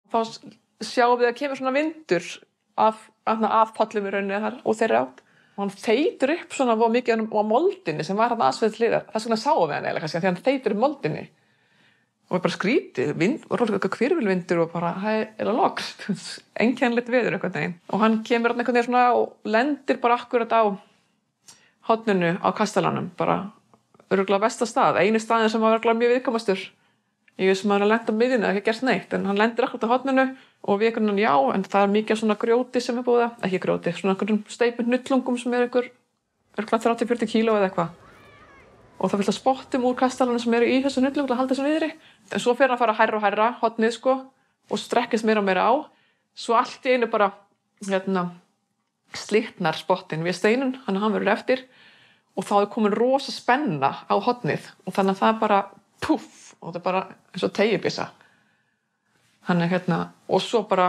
Þá sjáum við að kemur svona vindur af pallum í rauninni þar og þeirra átt. Og hann þeytir upp svona mikið á moldinni sem var aðsveið til hliðar. Þess vegna sáum við hann eiginlega kannski, því hann þeytir upp moldinni. Og bara skrítið, rólega hvirfilvindur og bara, það loks, einkennilegt veður einhvern veginn. Og hann kemur einhvern veginn svona og lendir bara akkurat á horninu á kastalanum, bara örugglega versta stað, eini staðinn sem var örugglega mjög viðkvæmastur. Ég veist sem hann lent á miðjunni, það ekki gerst neitt, en hann lendir akkurat á horninu og við einhvern veginn já, en það mikið svona grjóti sem búið það, ekki grjóti, svona einhvern steipum hnullungum sem örugglega 30-40 kíló eða eitthvað. Og það fylgta spottum úr kastalanum sem í þessu hnullungum til að halda þessu niðri. En svo fer hann að fara hærra og hærra, hornið sko, og strekkist meira og meira á. Svo allt í einu bara, slitnar spottinn við steinun, hann verður eftir. Og þá komin rosa spenna á hornið. Og þannig að það bara, puff, og það bara eins og teygjubyssa. Og svo bara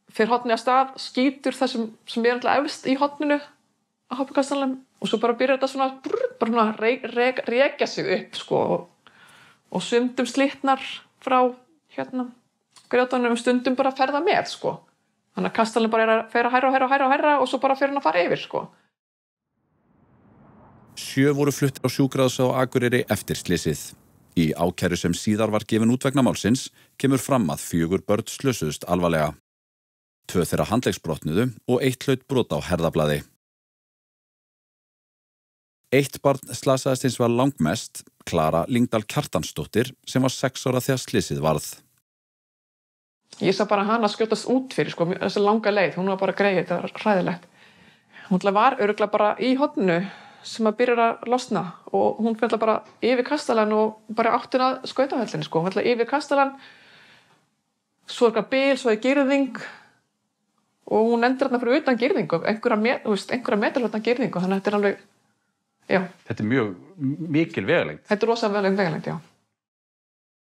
fer hornið af stað, skýtur það sem alltaf efst í horninu á hoppikastalanum. Og svo bara byrjar þetta svona rekja sig upp, sko, og stundum slitnar frá grjótunum, stundum bara ferða með, sko. Þannig að kastalinn bara fer að hærra og svo bara fer hann að fara yfir, sko. 7 voru fluttir á sjúkrahús á Akureyri eftir slysið. Í ákæru sem síðar var gefin út vegna málsins kemur fram að 4 börn slösuðust alvarlega. 2 þeirra handleggsbrotnuðu og 1 hlaut brot á herðablaði. 1 barn slasaðist hins vegar langmest, Klara Lyngdal Kjartansdóttir, sem var 6 ára þegar slysið varð. Ég sá bara hana skjótast út fyrir, sko, þessi langa leið, hún var bara greið, þetta var hræðilegt. Hún var örugglega bara í horninu sem að byrja að losna og hún fyrir bara yfir kastalann og bara áttin að skautahöllinni, sko. Hún fyrir yfir kastalann, svo eitthvað bil, svo girðing og hún endur þarna fyrir utan girðingu, einhverja metra utan girðingu, þannig að þetta alveg, já. Þetta mjög mikil vegalengd. Þetta rosa vegalengd, já.